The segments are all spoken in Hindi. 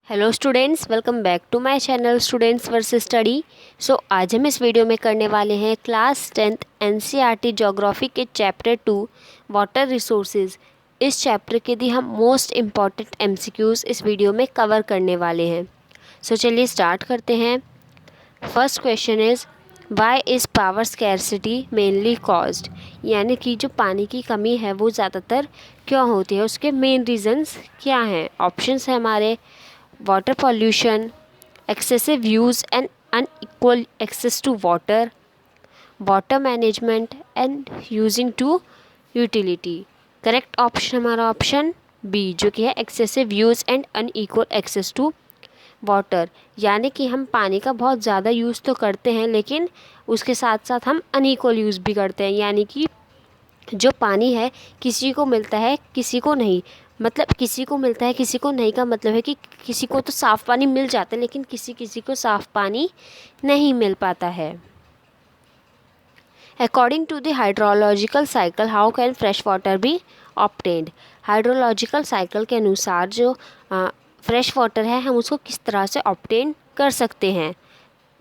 Hello students, welcome back to my channel students versus study. आज हम इस वीडियो में करने वाले हैं क्लास 10th एनसीईआरटी ज्योग्राफी के चैप्टर 2 वाटर रिसोर्सेज। इस चैप्टर के दी हम मोस्ट इम्पॉर्टेंट एमसीक्यूज़ इस वीडियो में कवर करने वाले हैं। चलिए स्टार्ट करते हैं। First question is why is power scarcity mainly caused, यानी कि जो पानी की कमी है वो ज़्यादातर क्यों होती है, उसके मेन रीजंस क्या हैं। ऑप्शंस हैं हमारे water pollution, excessive use and unequal access to water, water management and using to utility। Correct option हमारा ऑप्शन बी जो कि है excessive use and unequal access to water, यानी कि हम पानी का बहुत ज़्यादा यूज़ तो करते हैं लेकिन उसके साथ साथ हम अनइक्वल यूज़ भी करते हैं, यानी कि जो पानी है किसी को मिलता है किसी को नहीं। मतलब किसी को मिलता है किसी को नहीं का मतलब है कि किसी को तो साफ़ पानी मिल जाता है लेकिन किसी किसी को साफ़ पानी नहीं मिल पाता है। According to the hydrological cycle how can fresh water be obtained. Hydrological cycle के अनुसार जो फ्रेश वाटर है हम उसको किस तरह से ऑब्टेन कर सकते हैं।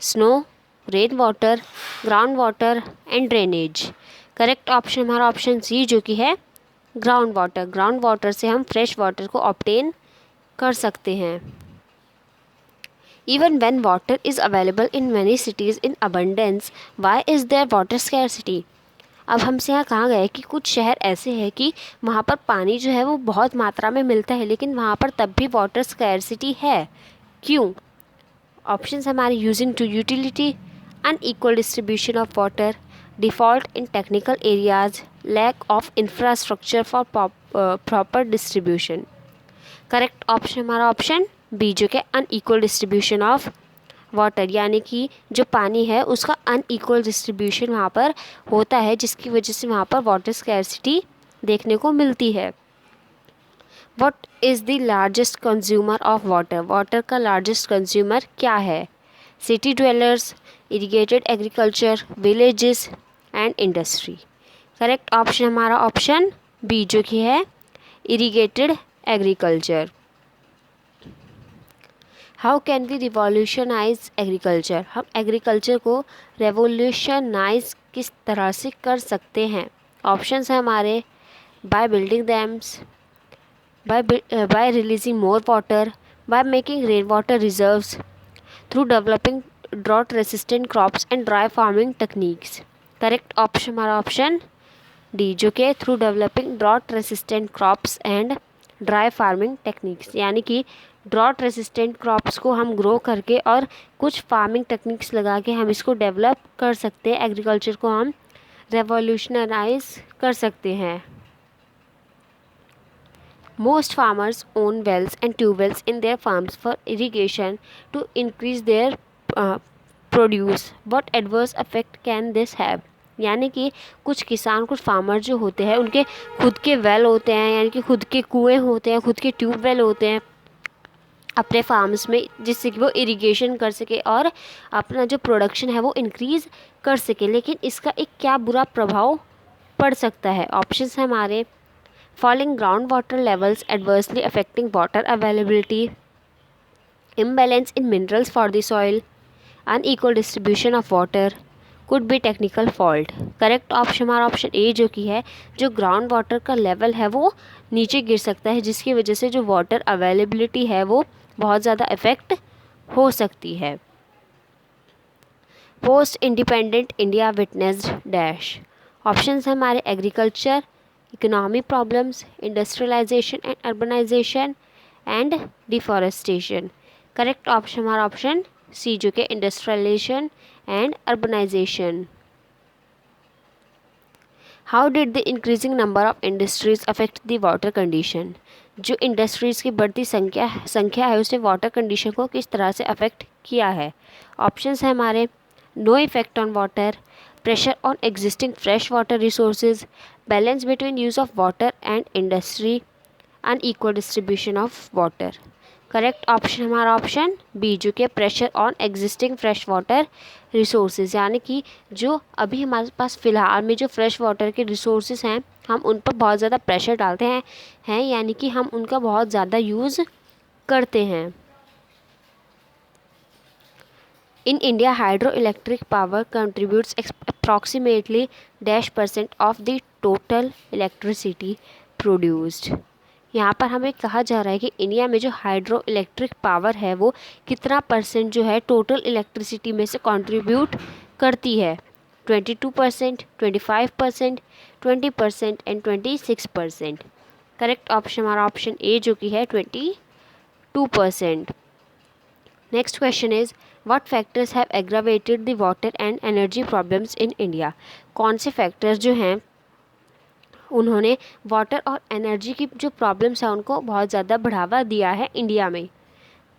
Snow, rain water, ground water and drainage. Correct option हमारा ऑप्शन सी जो कि है ग्राउंड वाटर। ग्राउंड वाटर से हम फ्रेश वाटर को ऑब्टेन कर सकते हैं। Even when water is available in many cities in abundance why is there water scarcity. अब हमसे यहाँ कहा गया है कि कुछ शहर ऐसे हैं कि वहाँ पर पानी जो है वो बहुत मात्रा में मिलता है लेकिन वहाँ पर तब भी वाटर स्कैरसिटी है, क्यों। ऑप्शंस हमारे using to utility, unequal distribution of water, default in technical areas, lack of infrastructure for proper distribution. Correct option हमारा ऑप्शन बी जो कि अनइक्वल डिस्ट्रीब्यूशन ऑफ वाटर, यानी कि जो पानी है उसका अनइक्वल डिस्ट्रीब्यूशन वहाँ पर होता है जिसकी वजह से वहाँ पर वाटर स्कैरसिटी देखने को मिलती है। What is the largest consumer of water. Water का लार्जेस्ट कंज्यूमर क्या है। City dwellers, irrigated agriculture, villages and industry. Correct option हमारा ऑप्शन बी जो कि है irrigated agriculture. How can we revolutionise agriculture. हम एग्रीकल्चर को रेवोल्यूशनाइज किस तरह से कर सकते हैं। ऑप्शंस हैं हमारे by building dams, by releasing more water, by making rainwater reserves, through developing drought resistant crops and dry farming techniques। Correct option हमारा ऑप्शन डी जो कि through developing drought resistant crops and dry farming techniques, यानी कि ड्रॉट रेसिस्टेंट क्रॉप्स को हम ग्रो करके और कुछ फार्मिंग टेक्निक्स लगा के हम इसको डेवलप कर सकते हैं, एग्रीकल्चर को हम रेवोल्यूशनराइज कर सकते हैं। Most farmers own wells and tube wells in their farms for irrigation to increase their produce. What adverse effect can this have? यानी कि कुछ किसान, कुछ फार्मर जो होते हैं उनके खुद के वेल होते हैं, यानी कि खुद के कुएं होते हैं, खुद के ट्यूब वेल होते हैं अपने फार्म्स में, जिससे कि वो इरिगेशन कर सके और अपना जो प्रोडक्शन है वो इंक्रीज़ कर सके। लेकिन इसका एक क्या बुरा प्रभाव पड़ सकता है। ऑप्शंस हैं हमारे falling groundwater levels adversely affecting water availability, imbalance in minerals for the soil, unequal distribution of water, could be technical fault। Correct option हमारा ऑप्शन ए जो कि है जो ग्राउंड वाटर का लेवल है वो नीचे गिर सकता है जिसकी वजह से जो वाटर अवेलेबिलिटी है वो बहुत ज़्यादा इफ़ेक्ट हो सकती है। Post independent India witnessed dash. Options हमारे agriculture, economic problems, industrialization and urbanization and deforestation। Correct option हमारा ऑप्शन सी जो कि industrialisation and urbanisation. How did the increasing number of industries affect the water condition. जो इंडस्ट्रीज़ की बढ़ती संख्या है उसने वाटर कंडीशन को किस तरह से अफेक्ट किया है। ऑप्शंस हैं हमारे no effect on water, pressure on existing fresh water resources, balance between use of water and industry, unequal distribution of water। Correct option हमारा ऑप्शन बी जो कि pressure on existing fresh water resources, यानी कि जो अभी हमारे पास फ़िलहाल में जो फ्रेश वाटर के रिसोर्सेज हैं हम उन पर बहुत ज़्यादा प्रेशर डालते हैं यानी कि हम उनका बहुत ज़्यादा यूज़ करते हैं। In India, hydroelectric power contributes approximately -% of the total electricity produced. यहाँ पर हमें कहा जा रहा है कि इंडिया में जो हाइड्रो इलेक्ट्रिक पावर है वो कितना परसेंट जो है टोटल इलेक्ट्रिसिटी में से कंट्रीब्यूट करती है। 22%, 25%, 20% एंड 26%। करेक्ट ऑप्शन हमारा ऑप्शन ए जो कि है 22%। Next question is what factors have aggravated the water and energy problems in India. कौन से फैक्टर्स जो हैं उन्होंने वाटर और एनर्जी की जो प्रॉब्लम्स हैं उनको बहुत ज़्यादा बढ़ावा दिया है इंडिया में।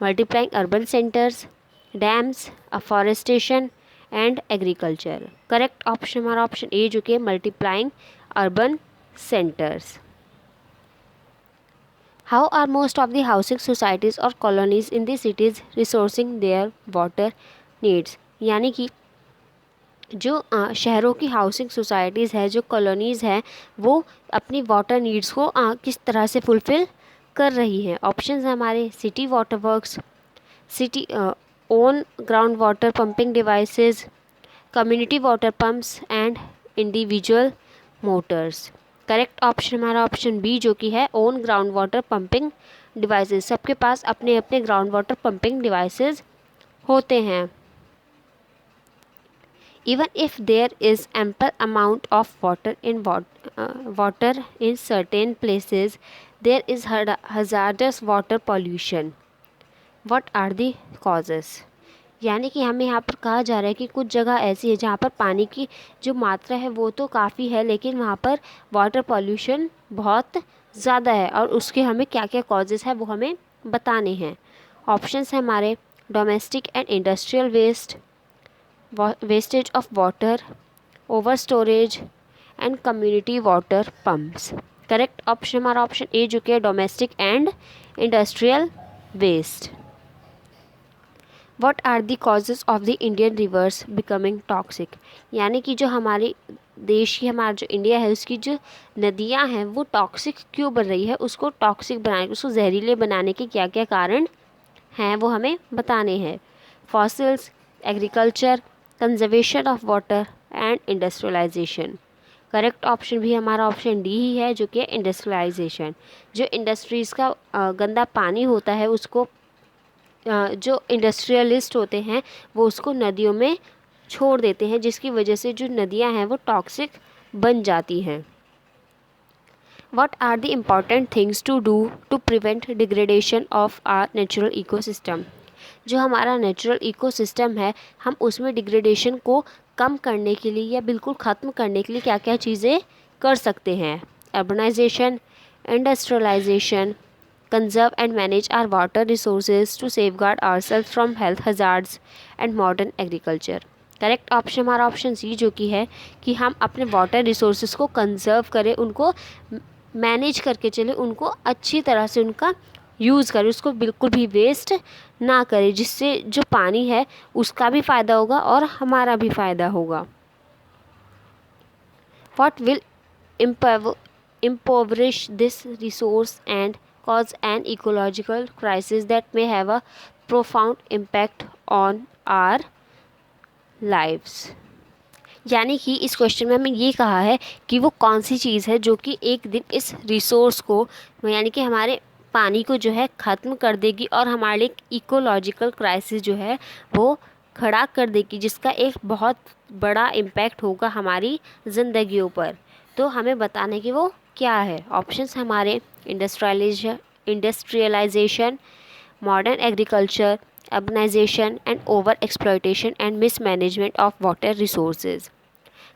Multiplying urban centres, dams, afforestation and agriculture. Correct option हमारा ऑप्शन ए जो कि है multiplying urban centres. How are most of the housing societies और colonies in the cities resourcing their water needs. यानी कि जो शहरों की हाउसिंग सोसाइटीज़ है, जो कॉलोनीज़ हैं, वो अपनी वाटर नीड्स को किस तरह से फुलफ़िल कर रही हैं। ऑप्शंस हैं हमारे city water works, city own ground water pumping devices, community water pumps and individual Motors. Correct option हमारा ऑप्शन बी जो कि है own ground water pumping devices. सबके पास अपने अपने ग्राउंड वाटर पंपिंग डिवाइसेस होते हैं। Even if there is ample amount of water in certain places, there is hazardous water pollution. What are the causes? यानी कि हमें यहाँ पर कहा जा रहा है कि कुछ जगह ऐसी है जहाँ पर पानी की जो मात्रा है वो तो काफ़ी है, लेकिन वहाँ पर वाटर पॉल्यूशन बहुत ज़्यादा है, और उसके हमें क्या क्या कॉजेज़ है वो हमें बताने हैं। ऑप्शंस हैं हमारे domestic and industrial waste, wastage of water, over storage and community water pumps. Correct option हमारा ऑप्शन ए जो कि है domestic and industrial waste. What are the causes of the Indian rivers becoming toxic. यानी कि जो हमारे देश की, हमारा जो इंडिया है उसकी जो नदियाँ हैं वो टॉक्सिक क्यों बन रही है, उसको टॉक्सिक बनाने, उसको जहरीले बनाने के क्या क्या कारण हैं वो हमें बताने हैं। Fossils, agriculture, conservation of water and industrialisation. Correct option भी हमारा ऑप्शन डी ही है जो कि इंडस्ट्रियलाइजेशन। जो इंडस्ट्रीज़ का गंदा पानी होता है उसको जो इंडस्ट्रियलिस्ट होते हैं वो उसको नदियों में छोड़ देते हैं, जिसकी वजह से जो नदियां हैं वो टॉक्सिक बन जाती हैं। What are the important things to do to prevent degradation of our natural ecosystem? जो हमारा नेचुरल इकोसिस्टम है हम उसमें डिग्रेडेशन को कम करने के लिए या बिल्कुल ख़त्म करने के लिए क्या क्या चीज़ें कर सकते हैं। Urbanisation, industrialisation, conserve and manage our water resources to safeguard ourselves from health hazards and modern agriculture. Correct option हमारा ऑप्शन सी जो कि है कि हम अपने वाटर रिसोर्सेज को कंजर्व करें, उनको मैनेज करके चले, उनको अच्छी तरह से उनका यूज़ करें, उसको बिल्कुल भी वेस्ट ना करें, जिससे जो पानी है उसका भी फ़ायदा होगा और हमारा भी फ़ायदा होगा। What will impoverish this resource and cause an ecological crisis that may have a profound impact on our lives? यानी कि इस क्वेश्चन में हमें ये कहा है कि वो कौन सी चीज़ है जो कि एक दिन इस रिसोर्स को, यानी कि हमारे पानी को जो है ख़त्म कर देगी और हमारे लिए इकोलॉजिकल क्राइसिस जो है वो खड़ा कर देगी, जिसका एक बहुत बड़ा इम्पैक्ट होगा हमारी ज़िंदगियों पर। तो हमें बताने की वो क्या है। ऑप्शंस हमारे industrialisation, modern agriculture, urbanisation and over exploitation and mismanagement of water resources.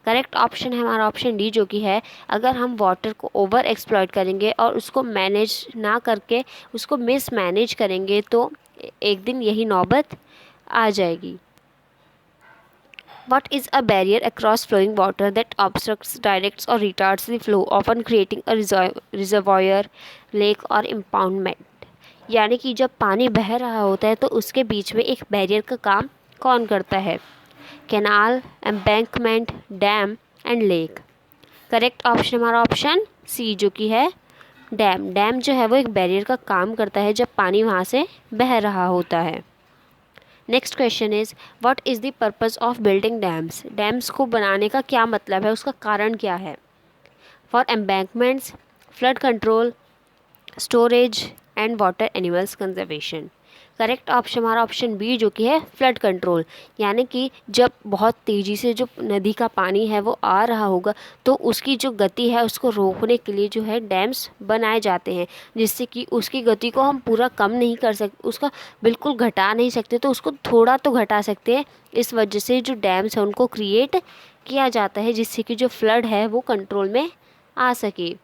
Correct option है हमारा ऑप्शन डी जो कि है अगर हम वाटर को ओवर एक्सप्लॉयट करेंगे और उसको मैनेज ना करके उसको मिस मैनेज करेंगे तो एक दिन यही नौबत आ जाएगी। What is a barrier across flowing water that obstructs, directs or retards the flow, often creating a reservoir, lake or impoundment? यानी कि जब पानी बह रहा होता है तो उसके बीच में एक बैरियर का काम कौन करता है। Canal, embankment, dam and lake. Correct option हमारा ऑप्शन सी जो कि है डैम। डैम जो है वो एक बैरियर का काम करता है जब पानी वहाँ से बह रहा होता है। Next question is what is the purpose of building dams. Dams को बनाने का क्या मतलब है, उसका कारण क्या है। For embankments, flood control, storage and water animals conservation. Correct option हमारा ऑप्शन बी जो कि है फ्लड कंट्रोल, यानी कि जब बहुत तेज़ी से जो नदी का पानी है वो आ रहा होगा तो उसकी जो गति है उसको रोकने के लिए जो है डैम्स बनाए जाते हैं, जिससे कि उसकी गति को हम पूरा कम नहीं कर सकते, उसका बिल्कुल घटा नहीं सकते, तो उसको थोड़ा तो घटा सकते हैं। इस वजह से जो डैम्स हैं उनको क्रिएट किया जाता है, जिससे कि जो फ्लड है वो कंट्रोल में आ सके।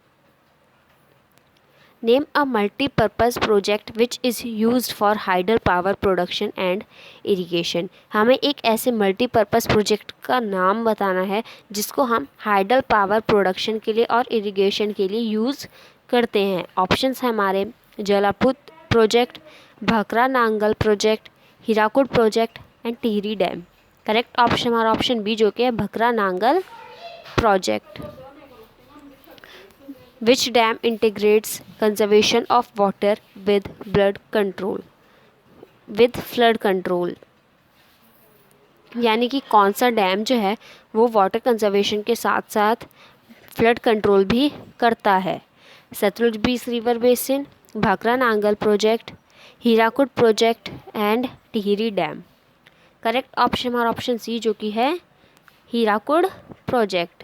Name a multipurpose project which is used for hydel power production and irrigation. हमें एक ऐसे मल्टीपर्पज़ प्रोजेक्ट का नाम बताना है जिसको हम हाइडल पावर प्रोडक्शन के लिए और इरिगेशन के लिए यूज़ करते हैं। ऑप्शंस हैं हमारे Jalaput project, Bhakra Nangal project, Hirakud project and Tehri dam. Correct option हमारा ऑप्शन बी जो कि है Bhakra Nangal project. Which dam integrates conservation of water with flood control? यानी कि कौन सा डैम जो है वो वाटर कंजर्वेशन के साथ साथ फ्लड कंट्रोल भी करता है। Sutlej Beas river basin, Bhakra Nangal project, Hirakud project and Tehri dam. Correct option हमारा ऑप्शन सी जो कि है Hirakud project.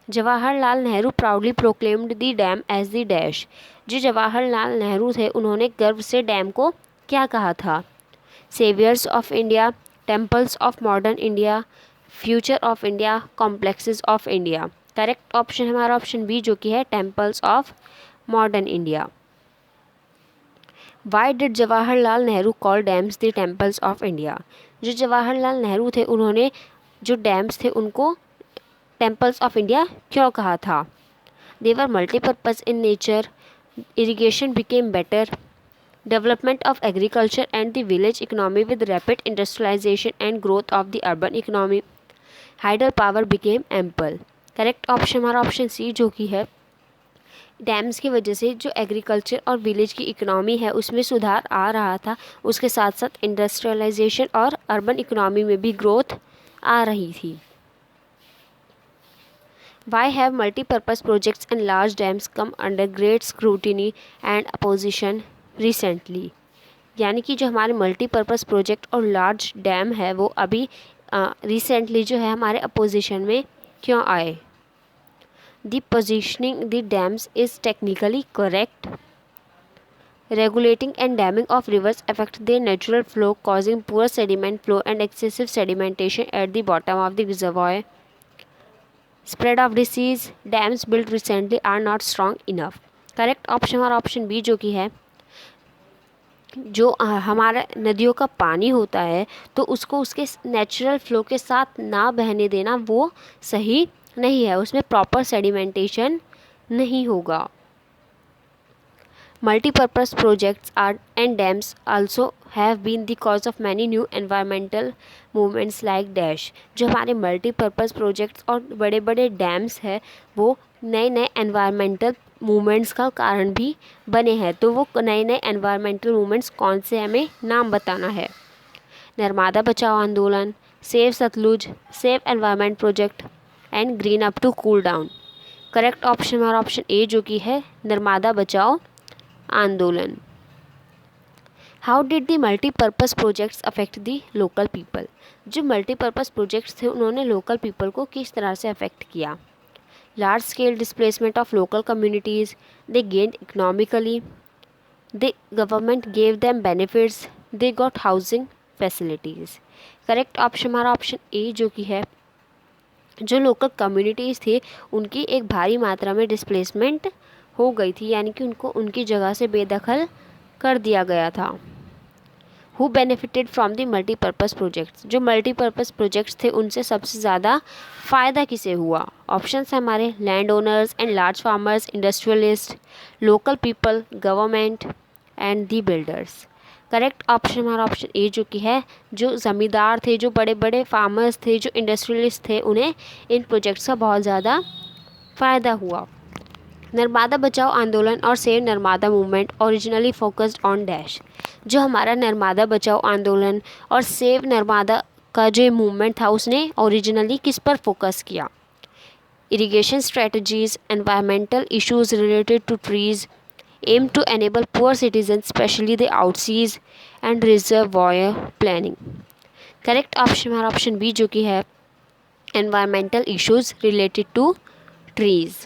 Jawaharlal Nehru proudly proclaimed the dam as the dash. जो जवाहरलाल नेहरू थे उन्होंने गर्व से डैम को क्या कहा था। Saviours of India, temples of modern India, future of India, complexes of India. Correct option हमारा ऑप्शन बी जो कि है temples of modern India. Why did Jawaharlal Nehru call dams the temples of India. जो जवाहरलाल नेहरू थे उन्होंने जो डैम्स थे उनको टेम्पल्स ऑफ इंडिया क्यों कहा था। They were multipurpose in nature, irrigation became better, development of agriculture and the village economy with rapid industrialisation and growth of the urban economy, hydel power became ample. Correct option हमारा ऑप्शन सी जो कि है डैम्स की वजह से जो एग्रीकल्चर और विलेज की इकोनॉमी है उसमें सुधार आ रहा था, उसके साथ साथ इंडस्ट्रियलाइजेशन और अर्बन इकोनॉमी में भी ग्रोथ आ रही थी। Why have multi-purpose projects and large dams come under great scrutiny and opposition recently? यानी कि जो हमारे मल्टीपर्पज़ प्रोजेक्ट और लार्ज डैम है वो अभी रिसेंटली जो है हमारे अपोजिशन में क्यों आए। The positioning the dams is technically correct. Regulating and damming of rivers affect their natural flow, causing poor sediment flow and excessive sedimentation at the bottom of the reservoir. Spread of disease, dams built recently are not strong enough. Correct option हमारा ऑप्शन बी जो कि है जो हमारा नदियों का पानी होता है तो उसको उसके नेचुरल फ्लो के साथ ना बहने देना वो सही नहीं है, उसमें प्रॉपर सेडिमेंटेशन नहीं होगा। Multi-purpose projects and dams also have been the cause of many new environmental movements like dash। जो हमारे मल्टीपर्पज़ प्रोजेक्ट्स और बड़े बड़े डैम्स हैं वो नए नए एनवायरमेंटल मूवमेंट्स का कारण भी बने हैं। तो वो नए नए एनवायरमेंटल मूवमेंट्स कौन से हमें नाम बताना है। Narmada Bachao Andolan, save Sutlej, save environment project and green up to cool down. Correct option हमारा ऑप्शन ए जो कि है Narmada Bachao Andolan. How did the multipurpose projects affect the local people. जो मल्टीपर्पज़ प्रोजेक्ट्स थे उन्होंने लोकल पीपल को किस तरह से अफेक्ट किया। Large scale displacement of local communities, they gained economically, they government gave them benefits, they got housing facilities. Correct option हमारा ऑप्शन ए जो कि है जो लोकल कम्युनिटीज़ थे उनकी एक भारी मात्रा में डिस्प्लेसमेंट हो गई थी, यानी कि उनको उनकी जगह से बेदखल कर दिया गया था। Who benefited from the multipurpose projects. जो मल्टीपर्पज़ प्रोजेक्ट्स थे उनसे सबसे ज़्यादा फ़ायदा किसे हुआ। ऑप्शंस हैं हमारे land owners and large farmers, industrialist, local people, government and the builders. Correct option हमारा ऑप्शन ए जो कि है जो ज़मींदार थे, जो बड़े बड़े फार्मर्स थे, जो इंडस्ट्रियलिस्ट थे, उन्हें इन प्रोजेक्ट्स का बहुत ज़्यादा फ़ायदा हुआ। नर्मदा बचाओ आंदोलन और save Narmada movement originally focused on dash. जो हमारा नर्मदा बचाओ आंदोलन और सेव नर्मदा का जो मूवमेंट था उसने ओरिजिनली किस पर फोकस किया? Irrigation strategies, environmental issues related to trees, aim to enable poor citizen specially the oustees and reservoir planning. Correct option हमारा ऑप्शन बी जो कि है environmental issues related to trees.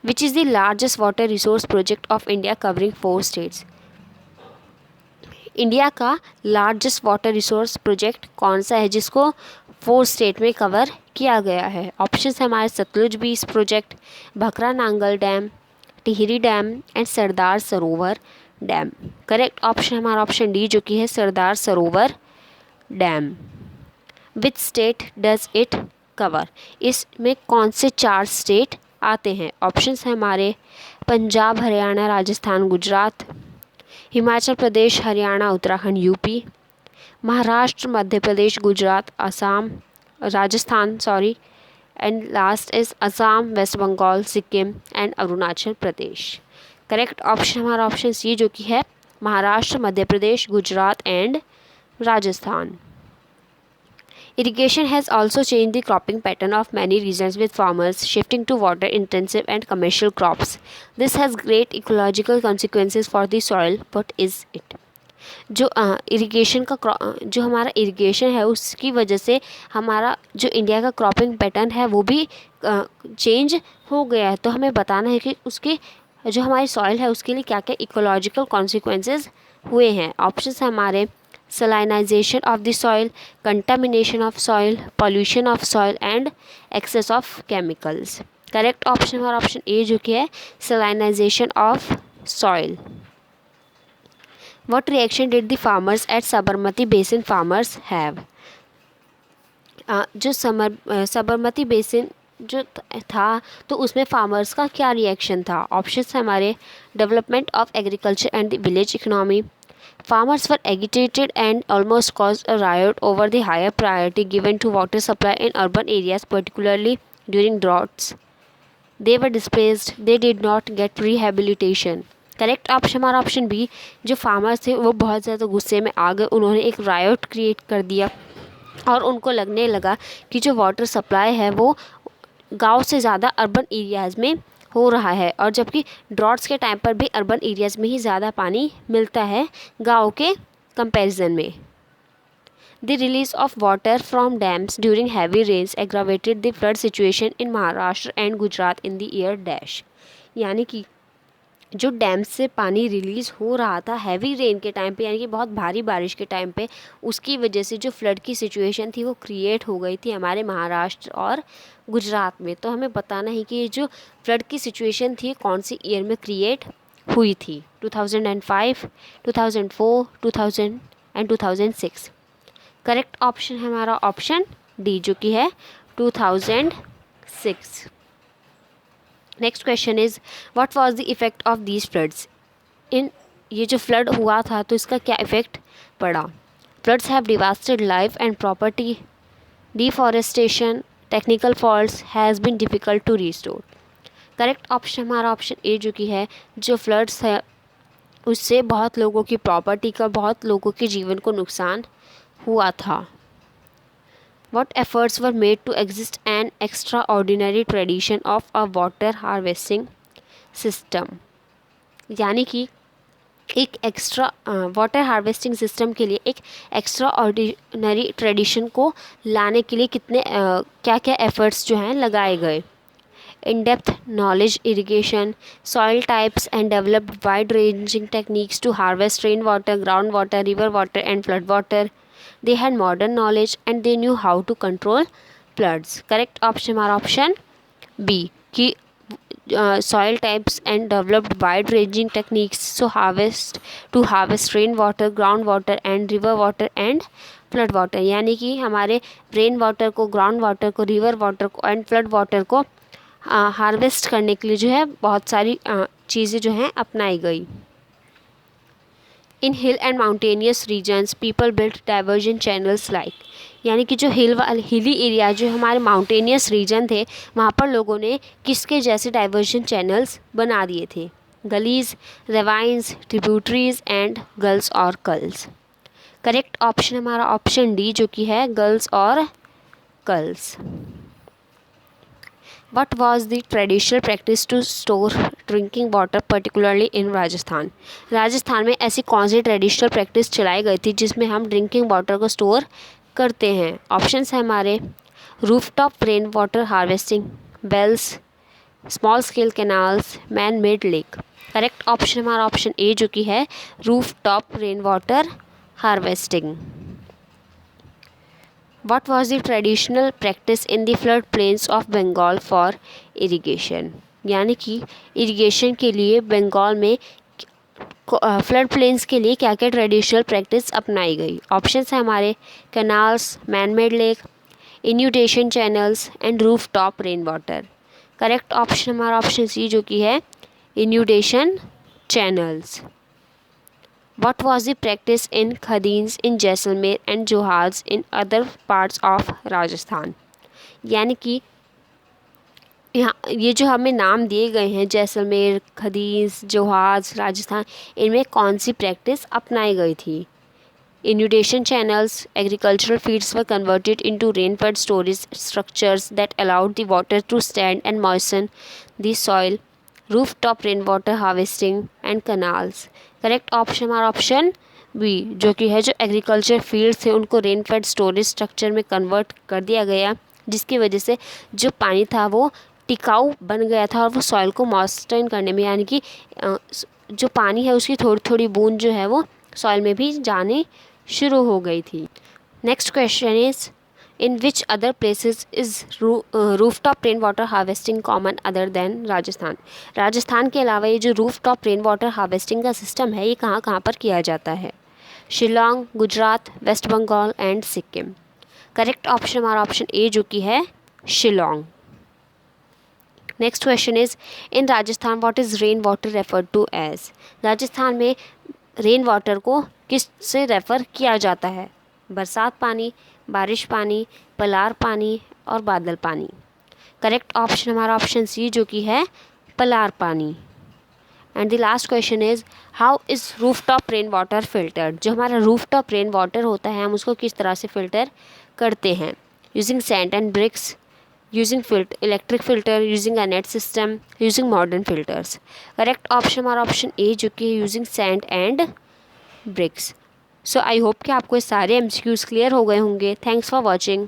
Which is the largest water resource project of India covering 4 states? India का लार्जेस्ट वाटर रिसोर्स प्रोजेक्ट कौन सा है जिसको 4 स्टेट में कवर किया गया है? ऑप्शन है हमारे Sutlej Beas project, Bhakra Nangal dam, Tehri dam and Sardar Sarovar dam. Correct option हमारा ऑप्शन डी जो कि है Sardar Sarovar dam. Which state does it cover? इसमें कौन से 4 स्टेट आते हैं? ऑप्शंस हैं हमारे Punjab, Haryana, Rajasthan, Gujarat, Himachal Pradesh, Haryana, Uttarakhand, UP, Maharashtra, Madhya Pradesh, Gujarat, Assam, Rajasthan and last is Assam, West Bengal, Sikkim and Arunachal Pradesh. Correct option हमारा ऑप्शन सी जो कि है Maharashtra, Madhya Pradesh, Gujarat and Rajasthan. Irrigation has also changed the cropping pattern of many regions with farmers shifting to water intensive and commercial crops. This has great ecological consequences for the soil. What is it? जो इरिगेशन का जो हमारा इरिगेशन है उसकी वजह से हमारा जो इंडिया का क्रॉपिंग पैटर्न है वो भी चेंज हो गया है। तो हमें बताना है कि उसके जो हमारी सॉइल है उसके लिए क्या क्या इकोलॉजिकल कॉन्सिक्वेंसेस हुए हैं। ऑप्शंस हैं हमारे salinization of the soil, contamination of soil, pollution of soil and excess of chemicals. Correct option हमारा ऑप्शन ए जो कि है salinization of soil. What reaction did the farmers at Sabarmati Basin farmers have? जो साबरमती बेसिन जो था तो उसमें फार्मर्स का क्या रिएक्शन था? ऑप्शंस हैं हमारे development of agriculture and the village economy, farmers were agitated and almost caused a riot over the higher priority given to water supply in urban areas, particularly during droughts. They were displaced. They did not get rehabilitation. Correct option हमारा ऑप्शन बी जो फार्मर्स थे वो बहुत ज़्यादा गुस्से में आ गए, उन्होंने एक रायोट क्रिएट कर दिया और उनको लगने लगा कि जो वाटर सप्लाई है वो गांव से ज़्यादा अर्बन एरियाज़ में हो रहा है और जबकि ड्रॉट्स के टाइम पर भी अर्बन एरियाज़ में ही ज़्यादा पानी मिलता है गाँव के कंपैरिजन में। The release of water from dams during heavy rains aggravated the flood situation in Maharashtra and Gujarat in the year dash. यानी कि जो डैम से पानी रिलीज़ हो रहा था हैवी रेन के टाइम पे यानी कि बहुत भारी बारिश के टाइम पे, उसकी वजह से जो फ्लड की सिचुएशन थी वो क्रिएट हो गई थी हमारे महाराष्ट्र और गुजरात में। तो हमें बताना है कि ये जो फ्लड की सिचुएशन थी कौन सी ईयर में क्रिएट हुई थी? 2005, 2004, 2000 एंड 2006। करेक्ट ऑप्शन है हमारा ऑप्शन डी जो कि है 2006। Next question is what was the effect of these floods? इन ये जो फ्लड हुआ था तो इसका क्या इफ़ेक्ट पड़ा? Floods have devastated life and property, deforestation, technical faults has been difficult to restore. Correct option हमारा ऑप्शन ए जो कि है जो फ्लड्स है उससे बहुत लोगों की प्रॉपर्टी का, बहुत लोगों के जीवन को नुकसान हुआ था। What efforts were made to exist an extraordinary tradition of a water harvesting system? यानी कि एक एक्स्ट्रा वाटर हार्वेस्टिंग सिस्टम के लिए एक एक्स्ट्रा ऑर्डिनरी ट्रेडिशन को लाने के लिए कितने क्या क्या एफर्ट्स जो हैं लगाए गए? In depth knowledge irrigation, soil types and developed wide ranging techniques to harvest rain water, ground water, river water and flood water. They had modern knowledge and they knew how to control floods. Correct option हमारा option B कि soil types and developed wide ranging techniques to harvest rain water, ground water and river water and flood water। यानी कि हमारे रेन वाटर को, ग्राउंड वाटर को, रिवर वाटर को एंड फ्लड वाटर को हार्वेस्ट करने के लिए जो है बहुत सारी चीज़ें जो हैं अपनाई गई। In hill and mountainous regions people built diversion channels like, यानी कि जो हिली एरिया जो हमारे माउंटेनियस रीजन थे वहाँ पर लोगों ने किसके जैसे डाइवर्जन चैनल्स बना दिए थे, गलीज, रेवाइंस, ट्रिब्यूटरीज एंड गल्स और कल्स। करेक्ट ऑप्शन हमारा ऑप्शन डी जो कि है गल्स और calls. What was the traditional practice to store drinking water particularly in Rajasthan? Rajasthan में ऐसी कौन सी ट्रेडिशनल प्रैक्टिस चलाई गई थी जिसमें हम ड्रिंकिंग वाटर को स्टोर करते हैं? ऑप्शंस हैं हमारे rooftop rain water harvesting, wells, small scale canals, man made lake. Correct option हमारा ऑप्शन ए जो कि है rooftop rain water harvesting. What was the traditional practice in the flood plains of Bengal for irrigation? यानी कि इरिगेशन के लिए बंगाल में फ्लड प्लेन्स के लिए क्या क्या ट्रेडिशनल प्रैक्टिस अपनाई गई? ऑप्शंस हैं हमारे canals, manmade lake, inundation channels and roof top rain water. Correct option हमारा ऑप्शन सी जो कि है inundation channels. What was the practice in khadins in Jaisalmer and जोहाज in other parts of Rajasthan? यानी कि यहाँ ये जो हमें नाम दिए गए हैं जैसलमेर, खदीन्स, जोहाज, राजस्थान, इनमें कौन सी प्रैक्टिस अपनाई गई थी? Inundation channels, agricultural fields were converted into rainfed storage structures that allowed the water to stand and moisten the soil, rooftop rainwater harvesting and canals। Correct option हमारा ऑप्शन बी जो कि है जो एग्रीकल्चर फील्ड्स थे उनको रेनफेड स्टोरेज स्ट्रक्चर में कन्वर्ट कर दिया गया, जिसकी वजह से जो पानी था वो टिकाऊ बन गया था और वो सॉइल को मॉइस्चर करने में, यानी कि जो पानी है उसकी थोड़ी थोड़ी बूंद जो है वो सॉइल में भी जाने शुरू हो गई थी। Next question is in which other places is rooftop rain water harvesting common other than Rajasthan? Rajasthan के अलावा ये जो रूफटॉप रेन वाटर हार्वेस्टिंग का सिस्टम है ये कहाँ कहाँ पर किया जाता है? Shillong, Gujarat, West Bengal and Sikkim. Correct option हमारा ऑप्शन ए जो कि है Shillong. Next question is in Rajasthan what is rain water referred to as? Rajasthan में रेन वाटर को किस से रेफ़र किया जाता है? बरसात पानी, बारिश पानी, पलार पानी और बादल पानी। करेक्ट ऑप्शन हमारा ऑप्शन सी जो कि है पलार पानी। And the last question is how is rooftop rain water filtered? जो हमारा रूफटॉप रेन वाटर होता है हम उसको किस तरह से फ़िल्टर करते हैं? Using sand and bricks, using electric filter, using a net system, using modern filters. Correct option हमारा ऑप्शन ए जो कि है using sand and bricks. So I hope कि आपको ये सारे MCQs क्लियर हो गए होंगे। Thanks for watching.